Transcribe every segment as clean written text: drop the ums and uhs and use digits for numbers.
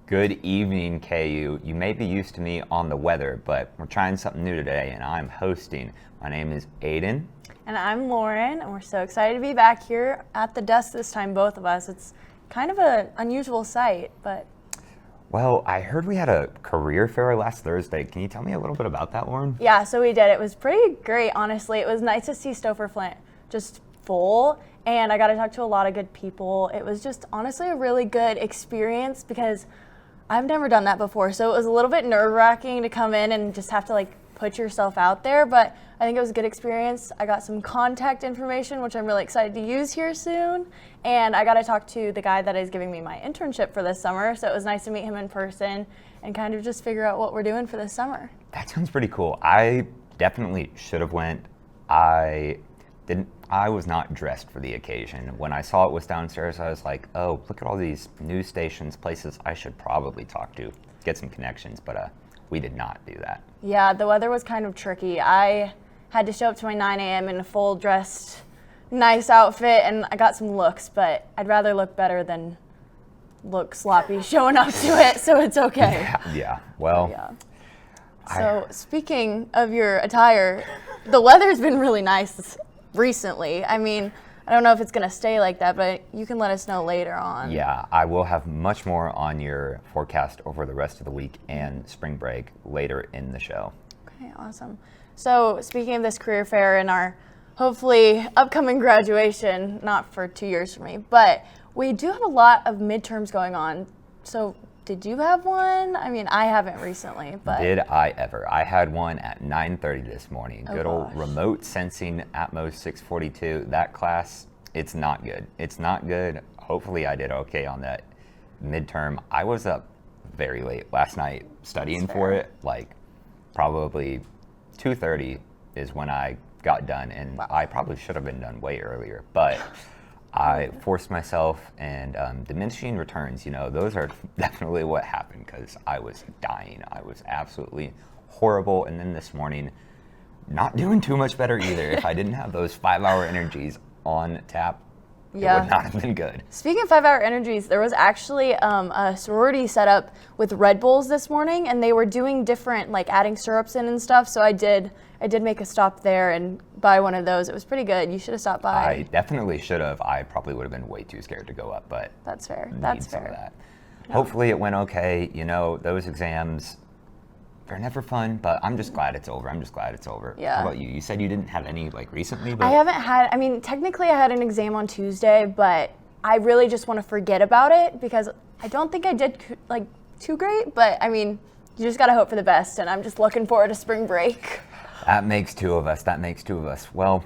Good evening, KU. You may be used to me on the weather, but we're trying something new today, and I'm hosting. My name is Aiden. And I'm Lauren, and we're so excited to be back here at the desk this time, both of us. It's kind of an unusual sight, but... Well, I heard we had a career fair last Thursday. Can you tell me a little bit about that, Lauren? Yeah, so we did. It was pretty great, honestly. It was nice to see Stouffer Flint just full, and I got to talk to a lot of good people. It was just honestly a really good experience because I've never done that before, so it was a little bit nerve-wracking to come in and just have to put yourself out there, but I think it was a good experience. I got some contact information, which I'm really excited to use here soon, and I got to talk to the guy that is giving me my internship for this summer, so it was nice to meet him in person and kind of just figure out what we're doing for this summer. That sounds pretty cool. I definitely should have went. I was not dressed for the occasion. When I saw it was downstairs, I was like, oh, look at all these news stations, places I should probably talk to, get some connections, but we did not do that. Yeah, the weather was kind of tricky. I had to show up to my 9 a.m. in a full dressed, nice outfit, and I got some looks, but I'd rather look better than look sloppy showing up to it, so it's okay. Yeah. Well. Yeah. So speaking of your attire, the weather's been really nice recently. I mean, I don't know if it's going to stay like that, but you can let us know later on. Yeah, I will have much more on your forecast over the rest of the week and spring break later in the show. Okay, awesome. So speaking of this career fair and our hopefully upcoming graduation, not for 2 years for me, but we do have a lot of midterms going on. So did you have one? I mean, I haven't recently, but... Did I ever? I had one at 9:30 this morning. Oh, good old gosh. remote sensing Atmos 642. That class, it's not good. It's not good. Hopefully I did okay on that midterm. I was up very late last night studying for it. Probably 2:30 is when I got done, and Wow. I probably should have been done way earlier, but I forced myself, and diminishing returns, those are definitely what happened because I was dying. I was absolutely horrible. And then this morning, not doing too much better either. If I didn't have those 5-hour energies on tap, it would not have been good. Speaking of 5-hour energies, there was actually a sorority set up with Red Bulls this morning, and they were doing different, adding syrups in and stuff. So I did make a stop there and buy one of those. It was pretty good. You should have stopped by. I definitely should have. I probably would have been way too scared to go up, but that's fair. Need some of that. Hopefully it went okay. Those exams, they're never fun, but I'm just glad it's over. Yeah. How about you? You said you didn't have any recently, but I haven't had, technically I had an exam on Tuesday, but I really just want to forget about it because I don't think I did too great, but you just got to hope for the best, and I'm just looking forward to spring break. That makes two of us. Well,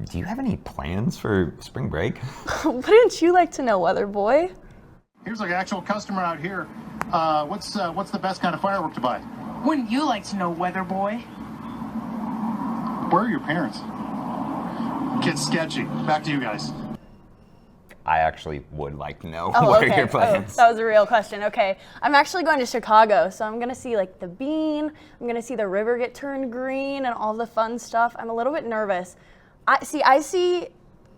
do you have any plans for spring break? Wouldn't you like to know, weather boy? Here's an actual customer out here. What's the best kind of firework to buy? Wouldn't you like to know, weather boy? Where are your parents? Kid's sketchy. Back to you guys. I actually would like to know Oh, what okay. are your plans. That was a real question. Okay. I'm actually going to Chicago, so I'm going to see the bean. I'm going to see the river get turned green and all the fun stuff. I'm a little bit nervous. I see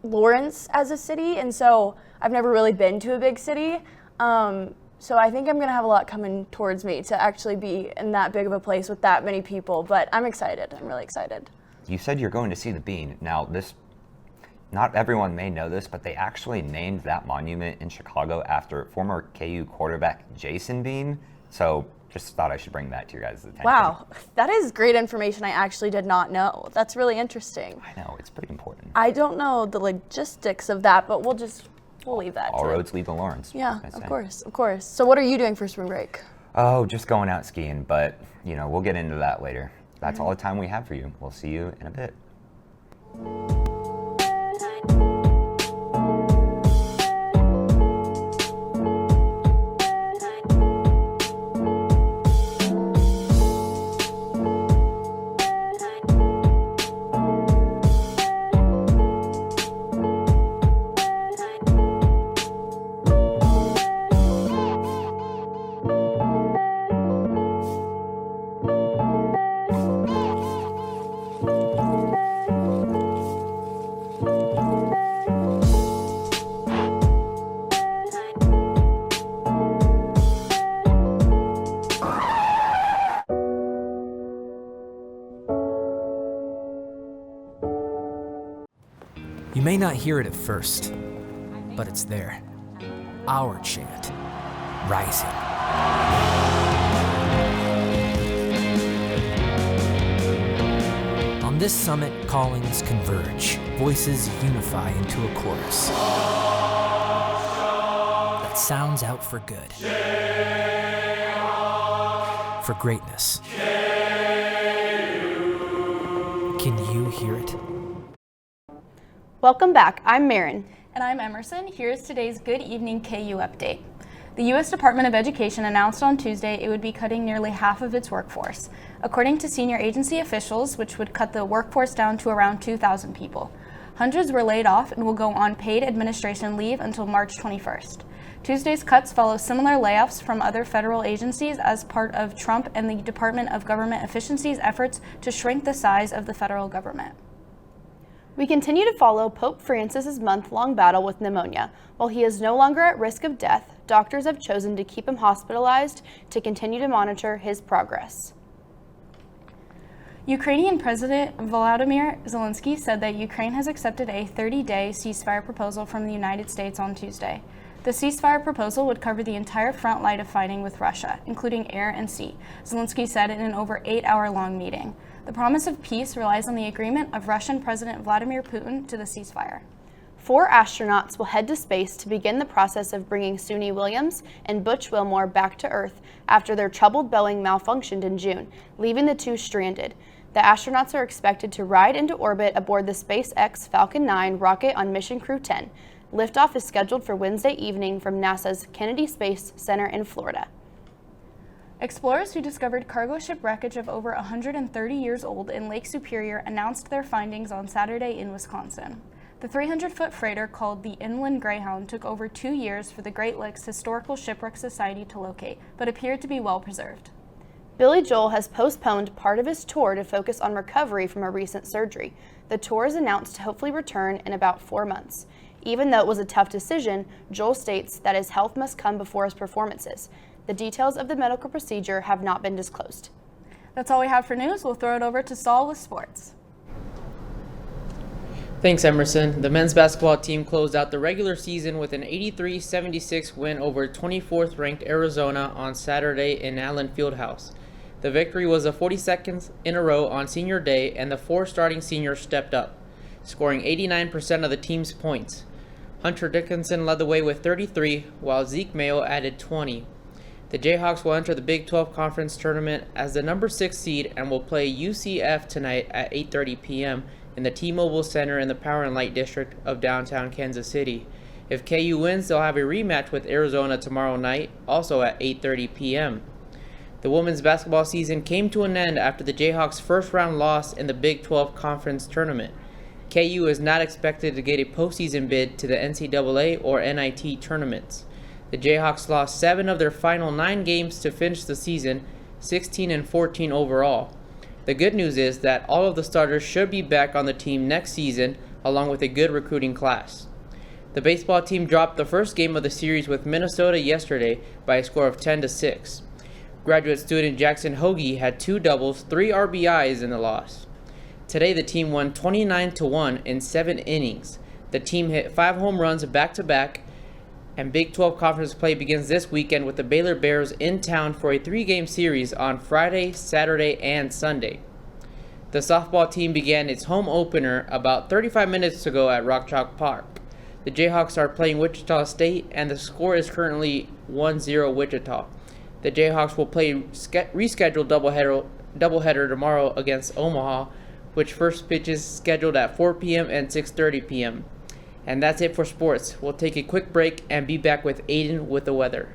Lawrence as a city, and so I've never really been to a big city. So I think I'm going to have a lot coming towards me to actually be in that big of a place with that many people, but I'm excited. I'm really excited. You said you're going to see the bean. Now, not everyone may know this, but they actually named that monument in Chicago after former KU quarterback Jason Bean. So just thought I should bring that to your guys' attention. Wow, that is great information I actually did not know. That's really interesting. I know, it's pretty important. I don't know the logistics of that, but we'll leave that. All roads lead to Lawrence. Yeah, of course. So what are you doing for spring break? Oh, just going out skiing, but we'll get into that later. That's all the time we have for you. We'll see you in a bit. You may not hear it at first, but it's there. Our chant, rising. On this summit, callings converge, voices unify into a chorus that sounds out for good, for greatness. Can you hear it? Welcome back. I'm Marin. And I'm Emerson. Here's today's Good Evening KU update. The U.S. Department of Education announced on Tuesday it would be cutting nearly half of its workforce, according to senior agency officials, which would cut the workforce down to around 2,000 people. Hundreds were laid off and will go on paid administration leave until March 21st. Tuesday's cuts follow similar layoffs from other federal agencies as part of Trump and the Department of Government Efficiency's efforts to shrink the size of the federal government. We continue to follow Pope Francis's month-long battle with pneumonia. While he is no longer at risk of death, doctors have chosen to keep him hospitalized to continue to monitor his progress. Ukrainian President Volodymyr Zelensky said that Ukraine has accepted a 30-day ceasefire proposal from the United States on Tuesday. The ceasefire proposal would cover the entire front line of fighting with Russia, including air and sea, Zelensky said in an over 8-hour-long meeting. The promise of peace relies on the agreement of Russian President Vladimir Putin to the ceasefire. 4 astronauts will head to space to begin the process of bringing Suni Williams and Butch Wilmore back to Earth after their troubled Boeing malfunctioned in June, leaving the two stranded. The astronauts are expected to ride into orbit aboard the SpaceX Falcon 9 rocket on Mission Crew 10. Liftoff is scheduled for Wednesday evening from NASA's Kennedy Space Center in Florida. Explorers who discovered cargo ship wreckage of over 130 years old in Lake Superior announced their findings on Saturday in Wisconsin. The 300-foot freighter called the Inland Greyhound took over 2 years for the Great Lakes Historical Shipwreck Society to locate, but appeared to be well preserved. Billy Joel has postponed part of his tour to focus on recovery from a recent surgery. The tour is announced to hopefully return in about 4 months. Even though it was a tough decision, Joel states that his health must come before his performances. The details of the medical procedure have not been disclosed. That's all we have for news. We'll throw it over to Saul with sports. Thanks, Emerson. The men's basketball team closed out the regular season with an 83-76 win over 24th-ranked Arizona on Saturday in Allen Fieldhouse. The victory was the 42nd in a row on senior day, and the 4 starting seniors stepped up, scoring 89% of the team's points. Hunter Dickinson led the way with 33, while Zeke Mayo added 20. The Jayhawks will enter the Big 12 Conference Tournament as the number 6 seed and will play UCF tonight at 8:30 p.m. in the T-Mobile Center in the Power and Light District of downtown Kansas City. If KU wins, they'll have a rematch with Arizona tomorrow night, also at 8:30 p.m. The women's basketball season came to an end after the Jayhawks' first-round loss in the Big 12 Conference Tournament. KU is not expected to get a postseason bid to the NCAA or NIT tournaments. The Jayhawks lost 7 of their final 9 games to finish the season, 16-14 overall. The good news is that all of the starters should be back on the team next season, along with a good recruiting class. The baseball team dropped the first game of the series with Minnesota yesterday by a score of 10-6. Graduate student Jackson Hoagie had 2 doubles, 3 RBIs in the loss. Today the team won 29-1 in 7 innings. The team hit 5 home runs back-to-back, and Big 12 Conference play begins this weekend with the Baylor Bears in town for a 3-game series on Friday, Saturday, and Sunday. The softball team began its home opener about 35 minutes ago at Rock Chalk Park. The Jayhawks are playing Wichita State, and the score is currently 1-0 Wichita. The Jayhawks will play rescheduled doubleheader tomorrow against Omaha, which first pitch is scheduled at 4 p.m. and 6:30 p.m. And that's it for sports. We'll take a quick break and be back with Aiden with the weather.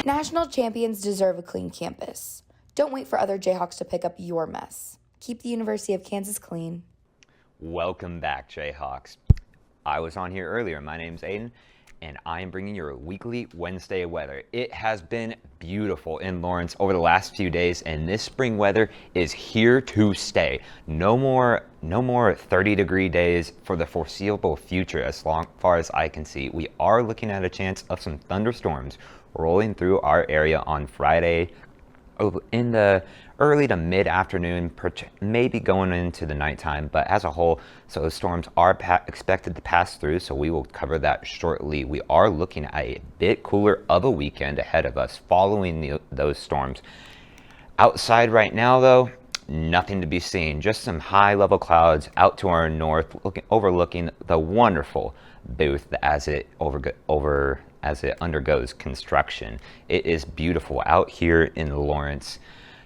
National champions deserve a clean campus. Don't wait for other Jayhawks to pick up your mess. Keep the University of Kansas clean. Welcome back, Jayhawks. I was on here earlier. My name's Aiden, and I am bringing your weekly Wednesday weather. It has been beautiful in Lawrence over the last few days, and this spring weather is here to stay. No more 30-degree days for the foreseeable future, as far as I can see. We are looking at a chance of some thunderstorms rolling through our area on Friday in the early to mid-afternoon, maybe going into the nighttime, but as a whole, so the storms are expected to pass through, so we will cover that shortly. We are looking at a bit cooler of a weekend ahead of us following those storms. Outside right now, though, nothing to be seen, just some high-level clouds out to our north, overlooking the wonderful booth as it undergoes construction. It is beautiful out here in Lawrence.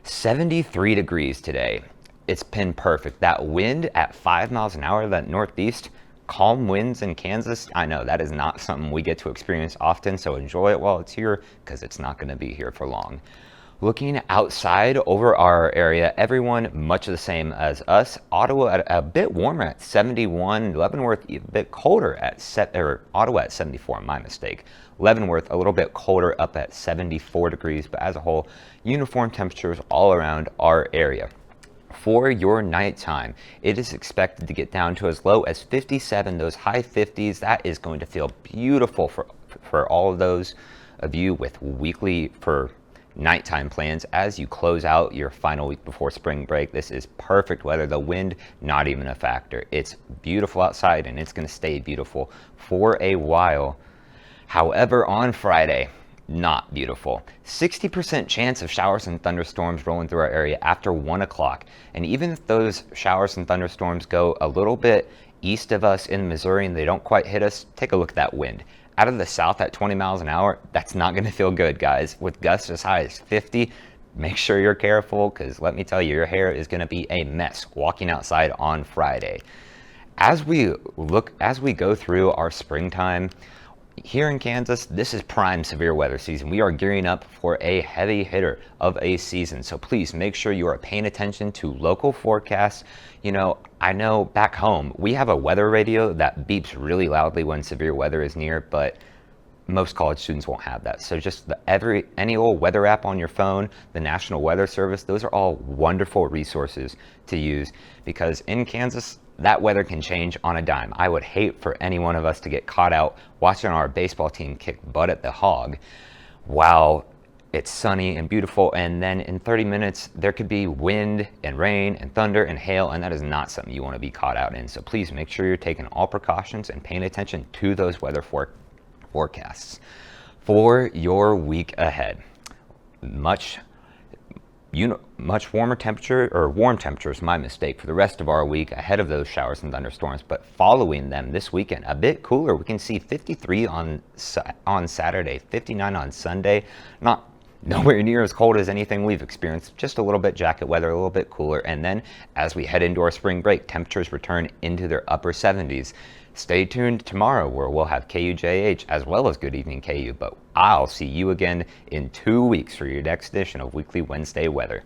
73 degrees today. It's been perfect. That wind at 5 miles an hour, that northeast, calm winds in Kansas, I know that is not something we get to experience often, so enjoy it while it's here because it's not going to be here for long. Looking outside over our area, everyone much the same as us. Ottawa a bit warmer at 71, Leavenworth a bit colder Ottawa at 74, my mistake. Leavenworth a little bit colder up at 74 degrees, but as a whole, uniform temperatures all around our area. For your nighttime, it is expected to get down to as low as 57, those high 50s. That is going to feel beautiful for all of those of you with for nighttime plans as you close out your final week before spring break. This is perfect weather. The wind, not even a factor. It's beautiful outside and it's going to stay beautiful for a while. However, on Friday, not beautiful. 60% chance of showers and thunderstorms rolling through our area after 1 o'clock. And even if those showers and thunderstorms go a little bit east of us in Missouri and they don't quite hit us, take a look at that wind. Out of the south at 20 miles an hour, that's not going to feel good, guys. With gusts as high as 50, make sure you're careful because let me tell you, your hair is going to be a mess walking outside on Friday. As we go through our springtime, here in Kansas, this is prime severe weather season. We are gearing up for a heavy hitter of a season. So please make sure you are paying attention to local forecasts. I know back home, we have a weather radio that beeps really loudly when severe weather is near, but most college students won't have that. So just any old weather app on your phone, the National Weather Service, those are all wonderful resources to use because in Kansas, that weather can change on a dime. I would hate for any one of us to get caught out watching our baseball team kick butt at the Hog while it's sunny and beautiful, and then in 30 minutes there could be wind and rain and thunder and hail, and that is not something you want to be caught out in. So please make sure you're taking all precautions and paying attention to those weather forecasts. For your week ahead, much warm temperatures, my mistake, for the rest of our week ahead of those showers and thunderstorms, but following them this weekend, a bit cooler. We can see 53 on Saturday, 59 on Sunday. Nowhere near as cold as anything we've experienced, just a little bit jacket weather, a little bit cooler. And then as we head into our spring break, temperatures return into their upper 70s. Stay tuned tomorrow where we'll have KUJH as well as Good Evening KU, but I'll see you again in 2 weeks for your next edition of Weekly Wednesday Weather.